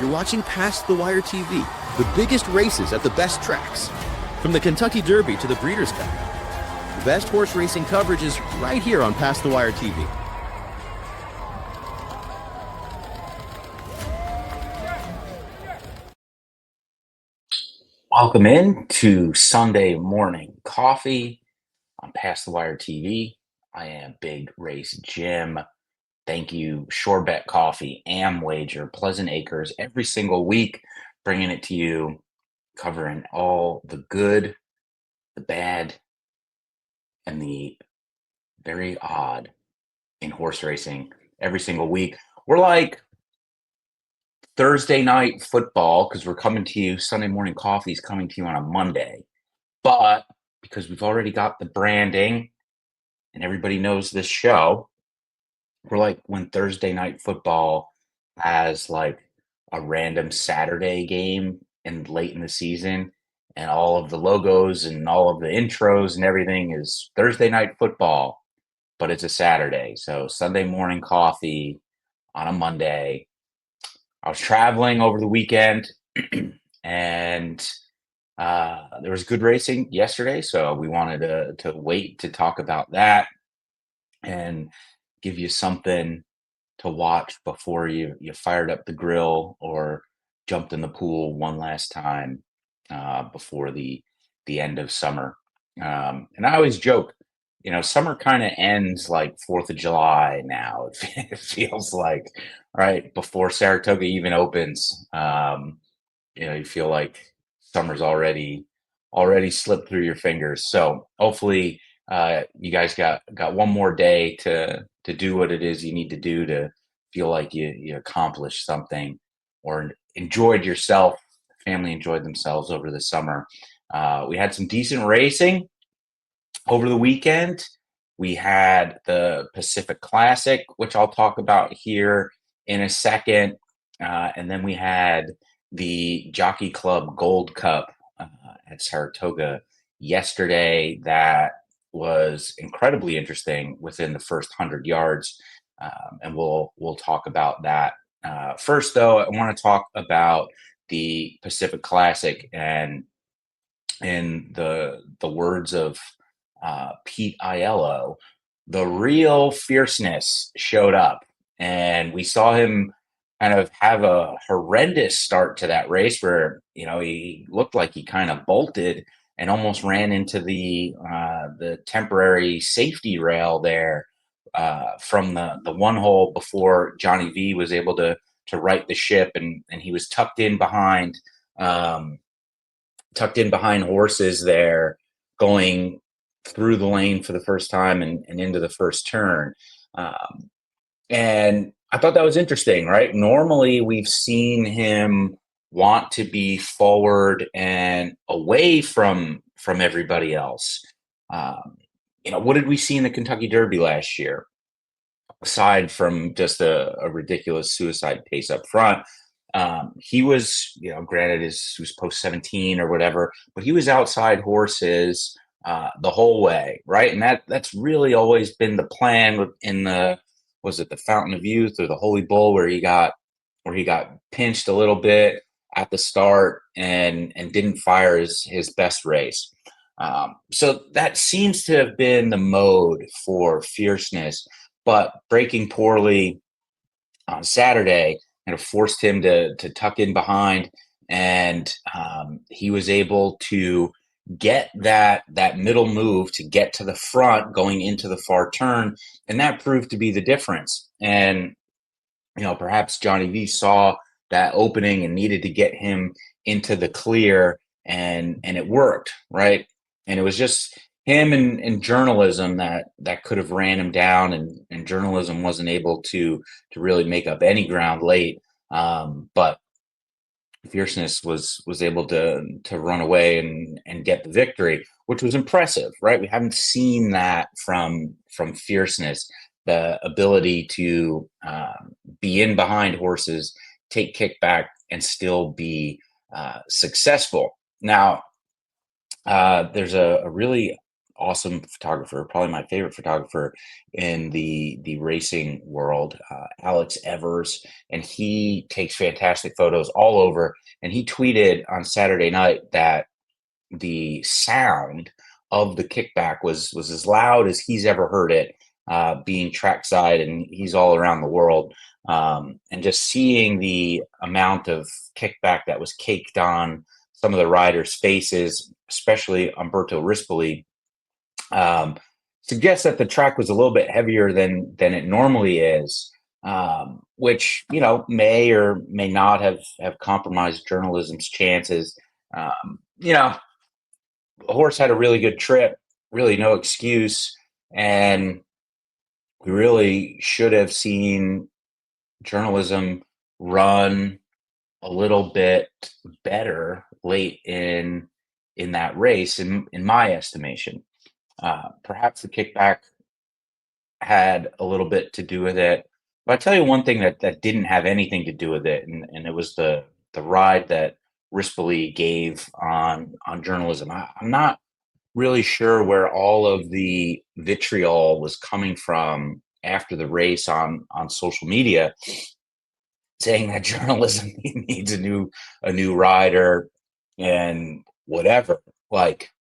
You're watching Past the Wire TV, the biggest races at the best tracks. From the Kentucky Derby to the Breeders' Cup, the best horse racing coverage is right here on Past the Wire TV. Welcome in to Sunday Morning Coffee on Past the Wire TV. I am Big Race Jim. Thank you, Shore Bet Coffee, Amwager, Pleasant Acres, every single week, bringing it to you, covering all the good, the bad, and the very odd in horse racing every single week. We're like Thursday night football because we're coming to you. Sunday Morning Coffee is coming to you on a Monday. But because we've already got the branding and everybody knows this show, we're like when Thursday night football has like a random Saturday game and late in the season, and all of the logos and all of the intros and everything is Thursday night football, but it's a Saturday. So Sunday Morning Coffee on a Monday. I was traveling over the weekend and there was good racing yesterday, so we wanted to wait to talk about that and give you something to watch before you fired up the grill or jumped in the pool one last time before the end of summer. And I always joke, summer kind of ends like 4th of July now. It feels like, right before Saratoga even opens. You feel like summer's already slipped through your fingers. So hopefully you guys got one more day to do what it is you need to do to feel like you accomplished something or enjoyed yourself. Family enjoyed themselves over the summer. We had some decent racing over the weekend. We had the Pacific Classic, which I'll talk about here in a second. And then we had the Jockey Club Gold Cup at Saratoga yesterday. That was incredibly interesting within the first 100 yards. And we'll talk about that. First, though, I want to talk about the Pacific Classic, and in the words of Pete Aiello, the real Fierceness showed up, and we saw him kind of have a horrendous start to that race where, he looked like he kind of bolted and almost ran into the temporary safety rail there from the one hole before Johnny V was able to right the ship, and he was tucked in behind horses there, going through the lane for the first time and into the first turn. And I thought that was interesting, right? Normally we've seen him want to be forward and away from everybody else. What did we see in the Kentucky Derby last year? Aside from just a ridiculous suicide pace up front, he was, granted he was post 17 or whatever, but he was outside horses the whole way, right? And that's really always been the plan in was it the Fountain of Youth or the Holy Bull, where he got pinched a little bit at the start and didn't fire his best race. So that seems to have been the mode for Fierceness, but breaking poorly on Saturday kind of forced him to tuck in behind, and he was able to get that middle move to get to the front going into the far turn, and that proved to be the difference. And perhaps Johnny V saw that opening and needed to get him into the clear, and it worked, right? And it was just him and journalism that could have ran him down, and journalism wasn't able to really make up any ground late. But Fierceness was able to run away and get the victory, which was impressive, right? We haven't seen that from Fierceness, the ability to be in behind horses, take kickback, and still be successful. Now, there's a really awesome photographer, probably my favorite photographer in the racing world, Alex Evers, and he takes fantastic photos all over. And he tweeted on Saturday night that the sound of the kickback was as loud as he's ever heard it, being trackside, and he's all around the world. And just seeing the amount of kickback that was caked on some of the riders' faces, especially Umberto Rispoli, um, suggests that the track was a little bit heavier than it normally is, which may or may not have compromised journalism's chances. You know, the horse had a really good trip, really no excuse, and we really should have seen journalism run a little bit better late in that race, in my estimation. Perhaps the kickback had a little bit to do with it. But I tell you one thing that didn't have anything to do with it, and it was the ride that Rispoli gave on journalism. I'm not really sure where all of the vitriol was coming from after the race on social media, saying that journalism needs a new rider and whatever. Like,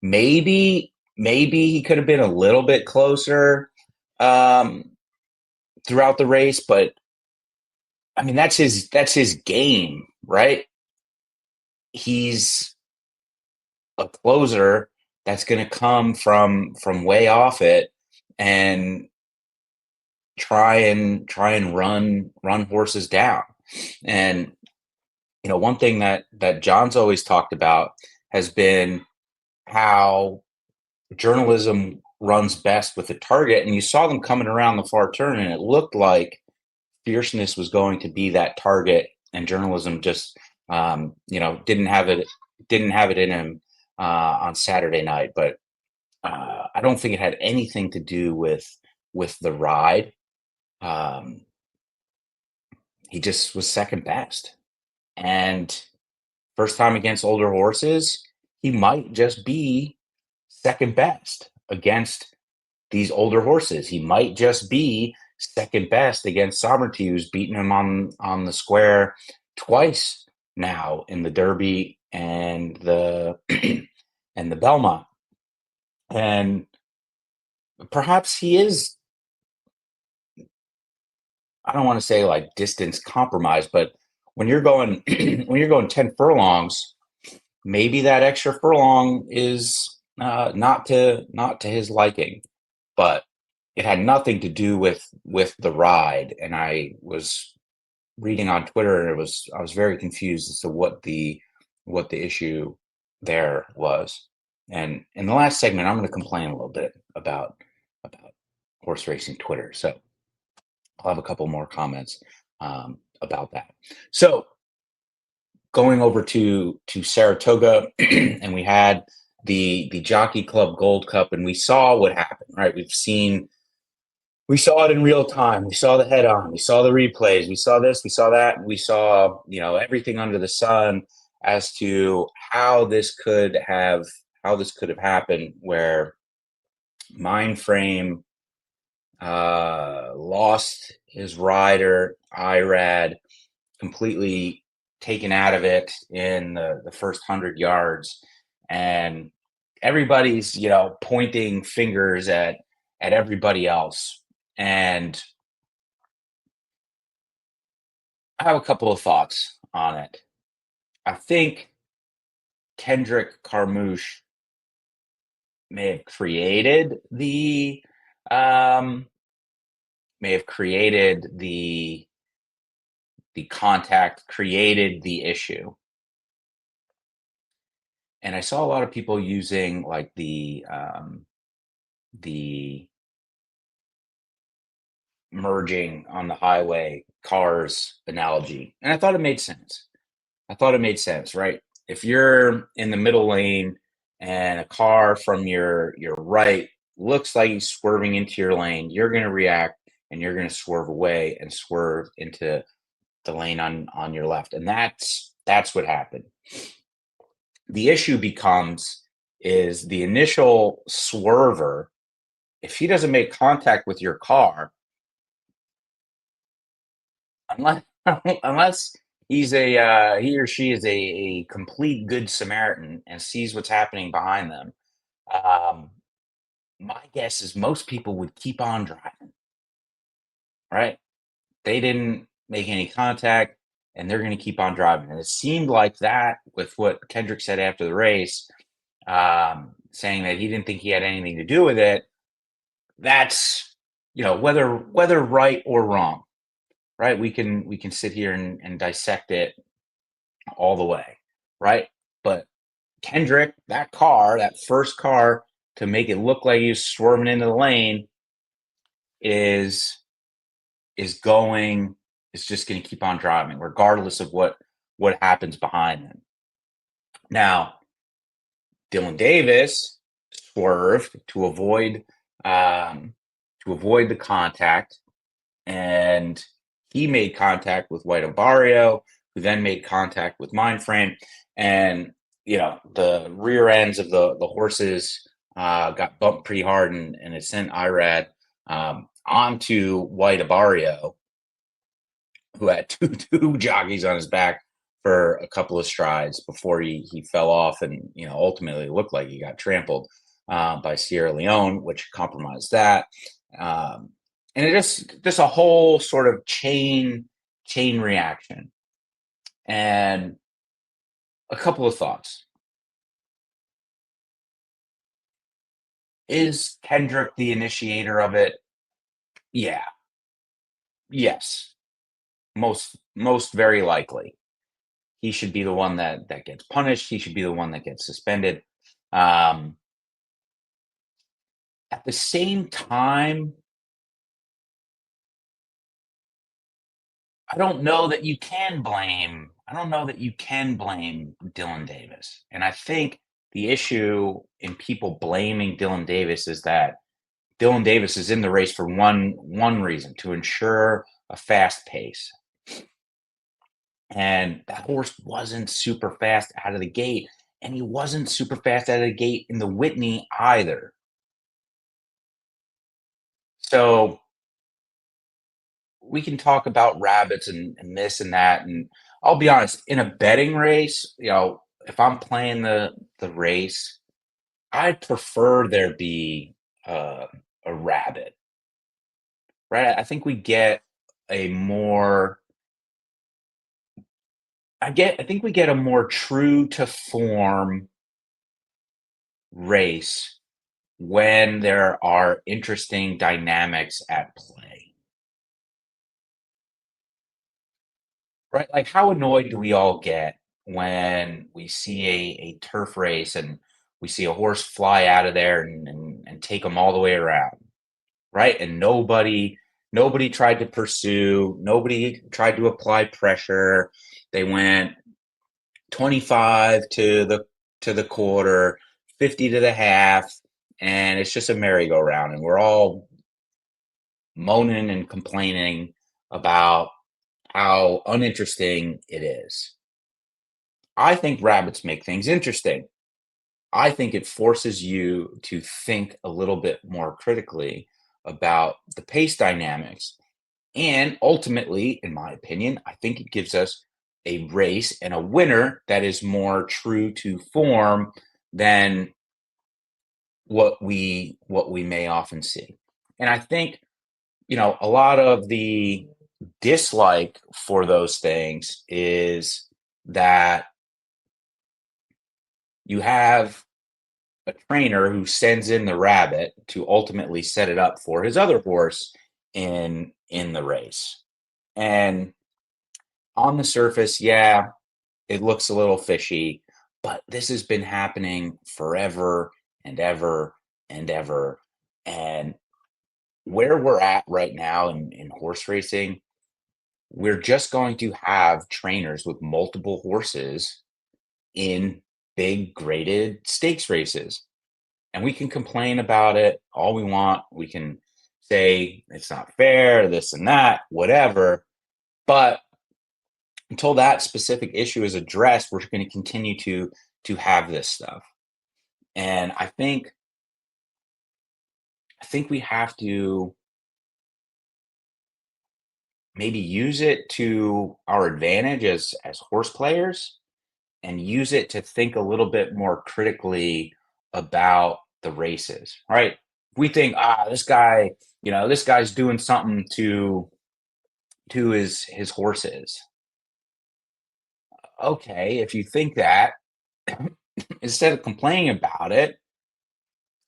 maybe he could have been a little bit closer um, throughout the race, but I mean that's his game, right? He's a closer that's going to come from way off it and try and run horses down. And one thing that John's always talked about has been how journalism runs best with a target, and you saw them coming around the far turn, and it looked like Fierceness was going to be that target, and journalism just didn't have it in him on Saturday night. But I don't think it had anything to do with the ride. He just was second best, and first time against older horses, he might just be second best against these older horses. He might just be second best against Sovereignty, who's beaten him on the square twice now in the Derby and the and the Belmont. And perhaps he is, I don't want to say like distance compromised, but when you're going when you're going 10 furlongs, maybe that extra furlong is not to his liking. But it had nothing to do with the ride. And I was reading on Twitter, and I was very confused as to what the issue there was. And in the last segment, I'm going to complain a little bit about horse racing Twitter. So I'll have a couple more comments about that. So going over to Saratoga, and we had the Jockey Club Gold Cup, and we saw what happened. Right, we saw it in real time. We saw the head on. We saw the replays. We saw this. We saw that. We saw everything under the sun as to how this could have happened, where Mindframe lost his rider Irad, completely taken out of it in the first 100 yards, and everybody's pointing fingers at everybody else. And I have a couple of thoughts on it. I think Kendrick Carmouche may have created the contact, created the issue. And I saw a lot of people using like the merging on the highway cars analogy. And I thought it made sense. Right? If you're in the middle lane and a car from your right looks like he's swerving into your lane, you're going to react and you're going to swerve away and swerve into the lane on your left. And that's what happened. The issue becomes is the initial swerver. If he doesn't make contact with your car, unless unless he or she is a complete good Samaritan and sees what's happening behind them, um, my guess is most people would keep on driving, right? They didn't make any contact and they're going to keep on driving. And it seemed like that with what Kendrick said after the race, saying that he didn't think he had anything to do with it. That's, whether right or wrong, right? We can sit here and dissect it all the way, right? But Kendrick, that first car to make it look like he was swerving into the lane is is going is just going to keep on driving regardless of what happens behind him. Now, Dylan Davis swerved um, to avoid the contact, and he made contact with White Barrio, who then made contact with Mindframe, and the rear ends of the horses got bumped pretty hard, and it sent Irad onto White Barrio, who had two jockeys on his back for a couple of strides before he fell off, and ultimately looked like he got trampled by Sierra Leone, which compromised that. And it just a whole sort of chain reaction. And a couple of thoughts. Is Kendrick the initiator of it? Yeah. Yes. Most very likely. He should be the one that gets punished. He should be the one that gets suspended. At the same time, I don't know that you can blame Dylan Davis. And I think the issue in people blaming Dylan Davis is that Dylan Davis is in the race for one reason, to ensure a fast pace. And that horse wasn't super fast out of the gate, and he wasn't super fast out of the gate in the Whitney either. So we can talk about rabbits and this and that. And I'll be honest, in a betting race, if I'm playing the race, I'd prefer there be a rabbit, right? I think we get a more I think we get a more true to form race when there are interesting dynamics at play. Right? Like, how annoyed do we all get when we see a turf race and we see a horse fly out of there and take them all the way around, right? And nobody tried to pursue, nobody tried to apply pressure. They went 25 to the quarter, 50 to the half, and it's just a merry-go-round, and we're all moaning and complaining about how uninteresting it is. I think rabbits make things interesting. I think it forces you to think a little bit more critically about the pace dynamics. And ultimately, in my opinion, I think it gives us a race and a winner that is more true to form than what we may often see. And I think, a lot of the dislike for those things is that you have a trainer who sends in the rabbit to ultimately set it up for his other horse in the race. And on the surface, yeah, it looks a little fishy, but this has been happening forever and ever and ever. And where we're at right now in horse racing, we're just going to have trainers with multiple horses in big graded stakes races. And we can complain about it all we want. We can say it's not fair, this and that, whatever. But until that specific issue is addressed, we're going to continue to have this stuff. And I think we have to maybe use it to our advantage as horse players, and use it to think a little bit more critically about the races, right? We think, this guy, this guy's doing something to his horses. Okay, if you think that, instead of complaining about it,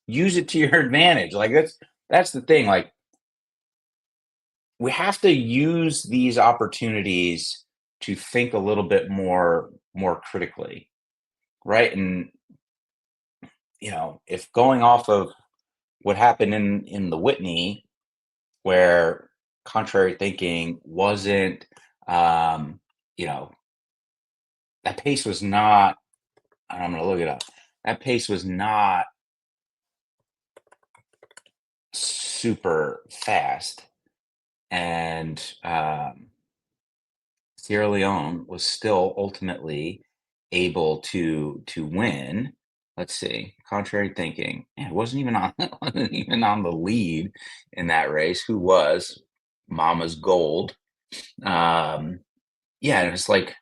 use it to your advantage. Like that's the thing. Like, we have to use these opportunities to think a little bit more critically, right? And if going off of what happened in the Whitney, where contrary thinking wasn't, um, you know, that pace was not. I'm going to look it up. That pace was not super fast, and Sierra Leone was still ultimately able to win. Let's see, contrary thinking, and it wasn't even on wasn't even on the lead in that race. Who was Mama's Gold? Um, yeah, it was like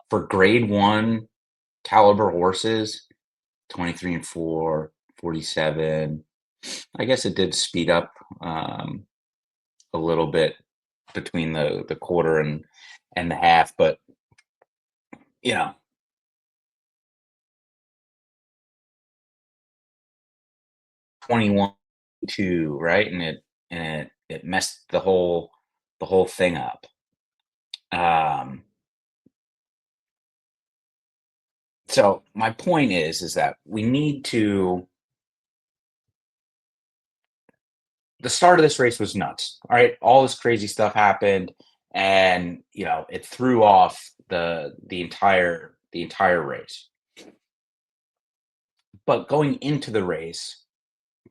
for grade one caliber horses, 23 and 4, 47. I guess it did speed up a little bit between the quarter and the half, but you know, 21 2, right? And it messed the whole thing up. Um, so my point is that we need to. The start of this race was nuts. All right, all this crazy stuff happened, and it threw off the entire race. But going into the race,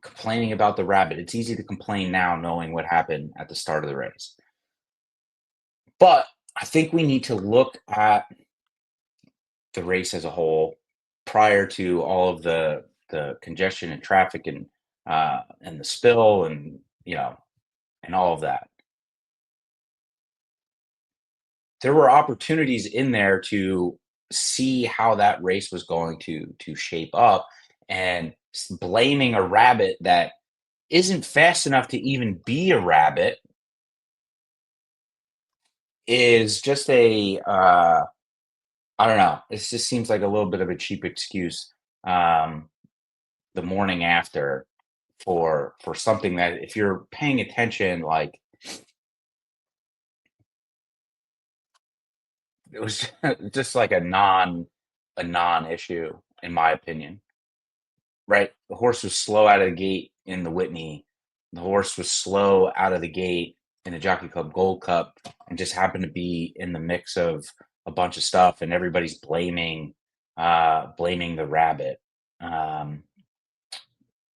complaining about the rabbit, it's easy to complain now knowing what happened at the start of the race. But I think we need to look at the race as a whole prior to all of the congestion and traffic and the spill and all of that. There were opportunities in there to see how that race was going to shape up, and blaming a rabbit that isn't fast enough to even be a rabbit is just I don't know. It just seems like a little bit of a cheap excuse, um, the morning after, for something that, if you're paying attention, like, it was just like a non issue, in my opinion. Right? The horse was slow out of the gate in the Whitney. The horse was slow out of the gate in the Jockey Club Gold Cup, and just happened to be in the mix of a bunch of stuff, and everybody's blaming the rabbit. Um,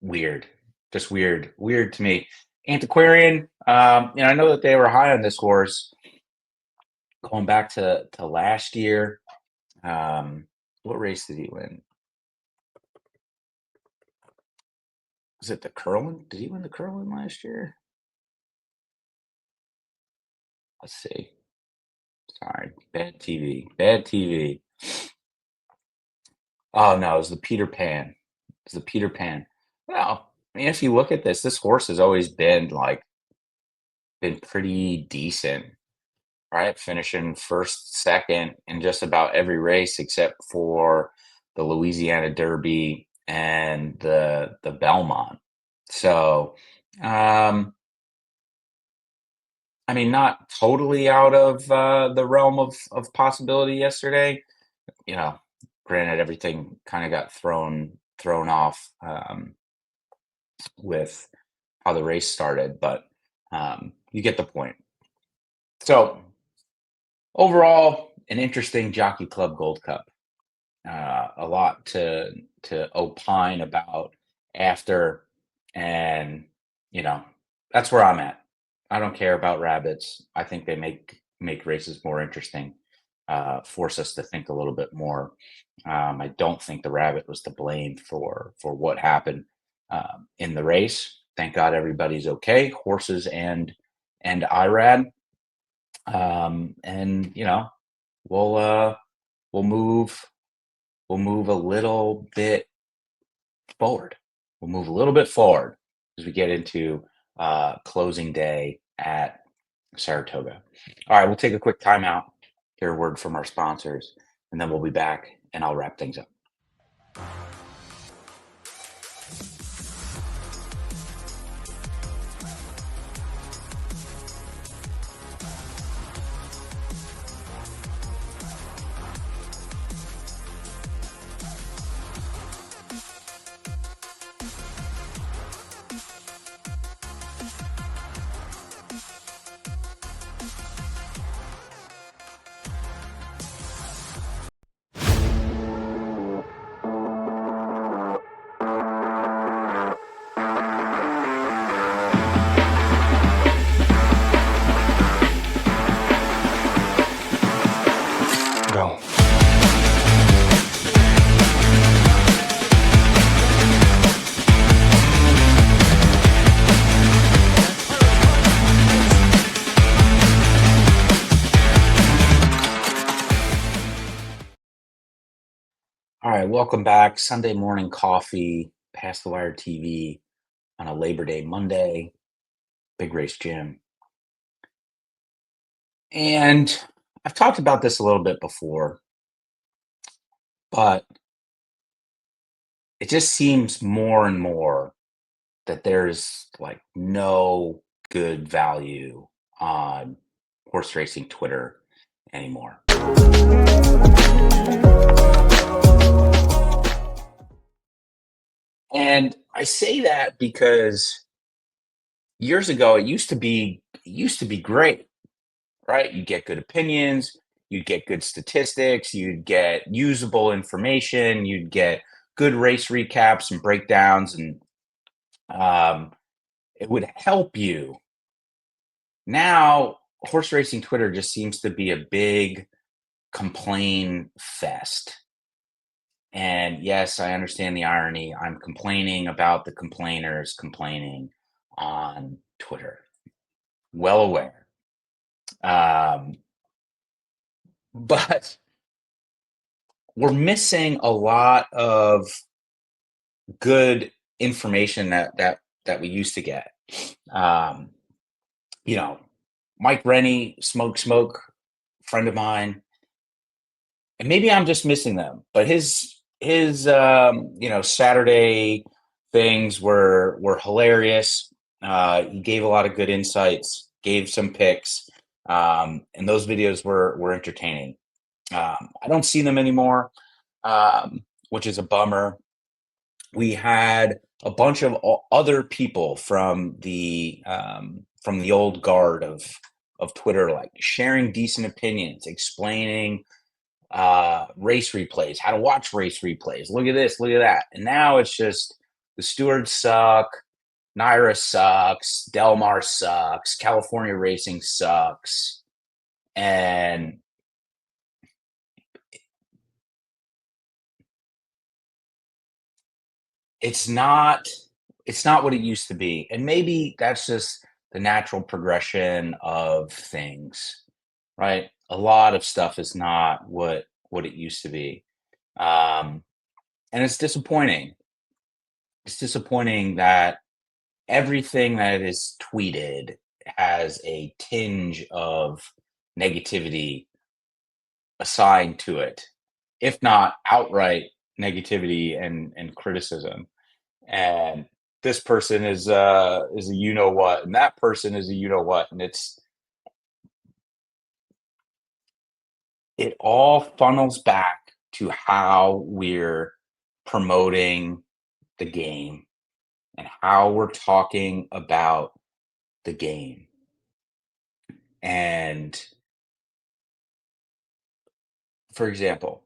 Weird. Just weird. Weird to me. Antiquarian, I know that they were high on this horse going back to last year. What race did he win? Was it the Curlin? Did he win the Curlin last year? Let's see. Sorry, bad TV. Bad TV. Oh no, it was the Peter Pan. It's the Peter Pan. Well, I mean, if you look at this horse has always been pretty decent, right? Finishing first, second in just about every race except for the Louisiana Derby and the Belmont. So, um, I mean, not totally out of the realm of possibility yesterday. You know, Granted, everything kind of got thrown off, with how the race started, but you get the point. So overall, an interesting Jockey Club Gold Cup. A lot to opine about after, and you know that's where I'm at. I don't care about rabbits. I think they make races more interesting. force us to think a little bit more. I don't think the rabbit was to blame for what happened in the race. Thank God everybody's okay, horses and Irad. And we'll move a little bit forward. We'll move a little bit forward as we get into closing day at Saratoga. All right, we'll take a quick timeout, hear a word from our sponsors, and then we'll be back and I'll wrap things up. Go. All right, welcome back. Sunday morning coffee, Past the Wire TV on a Labor Day Monday, Big Race Gym. And I've talked about this a little bit before, but it just seems more and more that there's like no good value on horse racing Twitter anymore. And I say that because years ago it used to be great, right? You get good opinions, you'd get good statistics, you'd get usable information, you'd get good race recaps and breakdowns, and it would help you. Now, horse racing Twitter just seems to be a big complain fest. And yes, I understand the irony. I'm complaining about the complainers complaining on Twitter. Well aware. But we're missing a lot of good information that we used to get. Mike Rennie, Smoke, friend of mine, and maybe I'm just missing them, but his Saturday things were hilarious. He gave a lot of good insights, gave some picks, and those videos were entertaining. I don't see them anymore, which is a bummer. We had a bunch of other people from the old guard of Twitter, like sharing decent opinions, explaining race replays, how to watch race replays. Look at this, look at that. And now it's just the stewards suck, Naira sucks, Del Mar sucks, California racing sucks, and it's not what it used to be. And maybe that's just the natural progression of things, right? A lot of stuff is not what it used to be. And it's disappointing. It's disappointing that everything that is tweeted has a tinge of negativity assigned to it, if not outright negativity and criticism. And this person is a you know what, and that person is a you know what, and it all funnels back to how we're promoting the game and how we're talking about the game. And for example,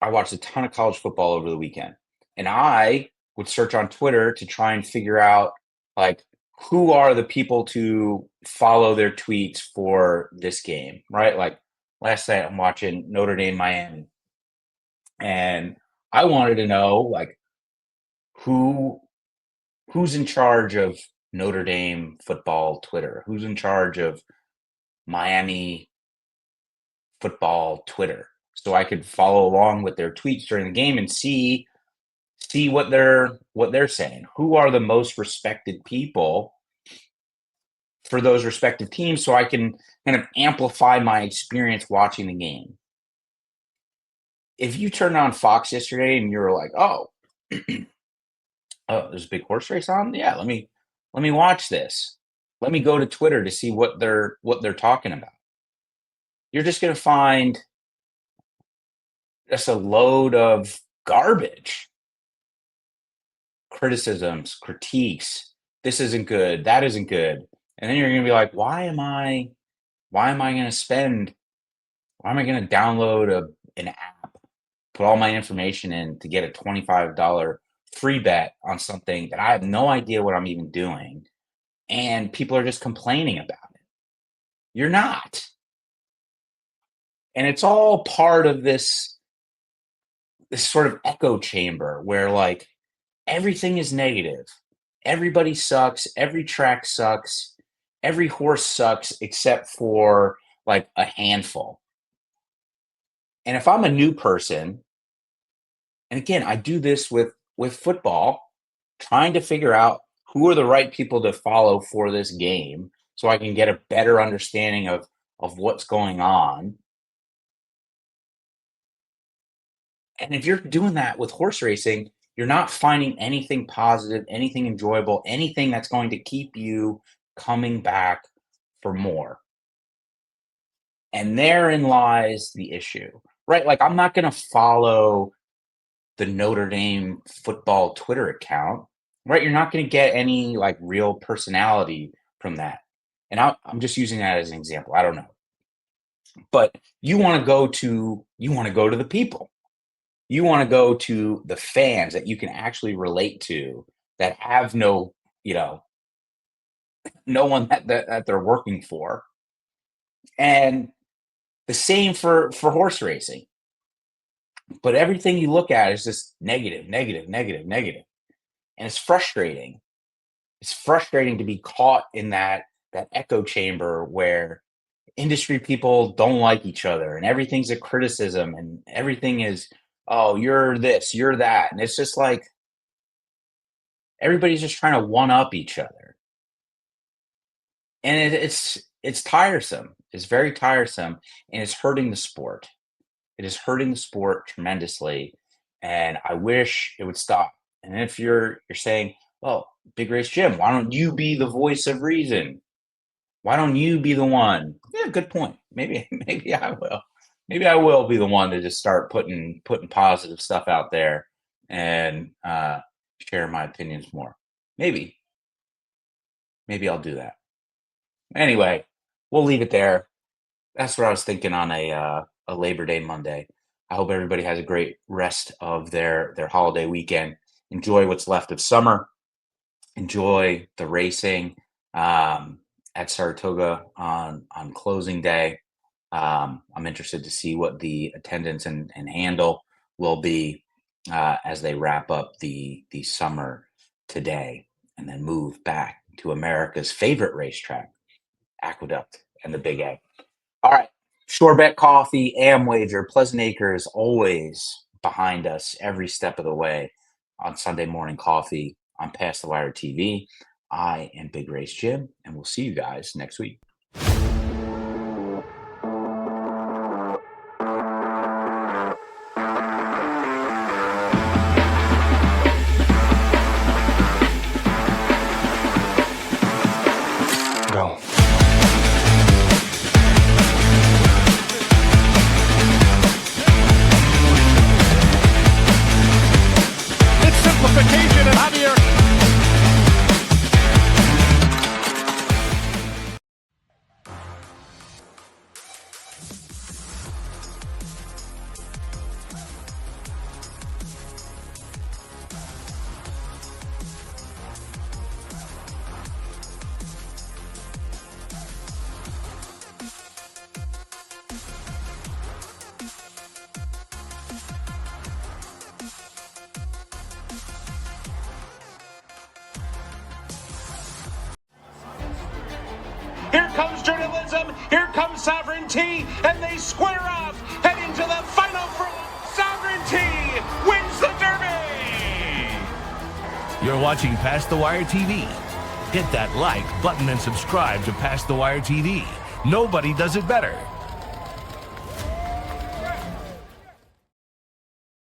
I watched a ton of college football over the weekend, and I would search on Twitter to try and figure out like who are the people to follow their tweets for this game, right? Like last night I'm watching Notre Dame Miami, and I wanted to know like who who's in charge of Notre Dame football Twitter, who's in charge of Miami football Twitter, so I could follow along with their tweets during the game and see what they're saying. Who are the most respected people for those respective teams, so I can kind of amplify my experience watching the game. If you turned on Fox yesterday and you were like, "Oh, oh, there's a big horse race on. Yeah, let me watch this. Let me go to Twitter to see what they're talking about." You're just going to find just a load of garbage, criticisms, critiques. This isn't good. That isn't good. And then you're going to be like, why am I going to spend? Why am I going to download an app, put all my information in to get a $25 free bet on something that I have no idea what I'm even doing, and people are just complaining about it? You're not. And it's all part of this sort of echo chamber where like everything is negative. Everybody sucks, every track sucks, every horse sucks except for like a handful. And if I'm a new person, and again, I do this with football, trying to figure out who are the right people to follow for this game so I can get a better understanding of what's going on. And if you're doing that with horse racing, you're not finding anything positive, anything enjoyable, anything that's going to keep you coming back for more. And therein lies the issue, right? Like, I'm not going to follow the Notre Dame football Twitter account, right? You're not going to get any like real personality from that. And I'm just using that as an example. I don't know, but you want to go to the people. You want to go to the fans that you can actually relate to, that have no one that they're working for. And the same for horse racing. But everything you look at is just negative, negative, negative, negative. And it's frustrating. It's frustrating to be caught in that echo chamber where industry people don't like each other and everything's a criticism and everything is, oh, you're this, you're that. And it's just like everybody's just trying to one up each other. And it's tiresome. It's very tiresome, and it's hurting the sport. It is hurting the sport tremendously, and I wish it would stop. And if you're saying, well, Big Race Jim, why don't you be the voice of reason? Why don't you be the one? Yeah, good point. Maybe I will. Maybe I will be the one to just start putting positive stuff out there and share my opinions more. Maybe I'll do that. Anyway, we'll leave it there. That's what I was thinking on a Labor Day Monday. I hope everybody has a great rest of their holiday weekend. Enjoy what's left of summer. Enjoy the racing at Saratoga on closing day. I'm interested to see what the attendance and handle will be as they wrap up the summer today and then move back to America's favorite racetrack, Aqueduct and the Big A. All right. Shore Bet Coffee, Amwager, Pleasant Acres, always behind us every step of the way on Sunday Morning Coffee on Past the Wire TV. I am Big Race Jim, and we'll see you guys next week. Go. It's simplification and Javier. Here comes journalism. Here comes sovereignty. And they square off, heading to the final furlong. Sovereignty wins the Derby. You're watching Past the Wire TV. Hit that like button and subscribe to Past the Wire TV. Nobody does it better.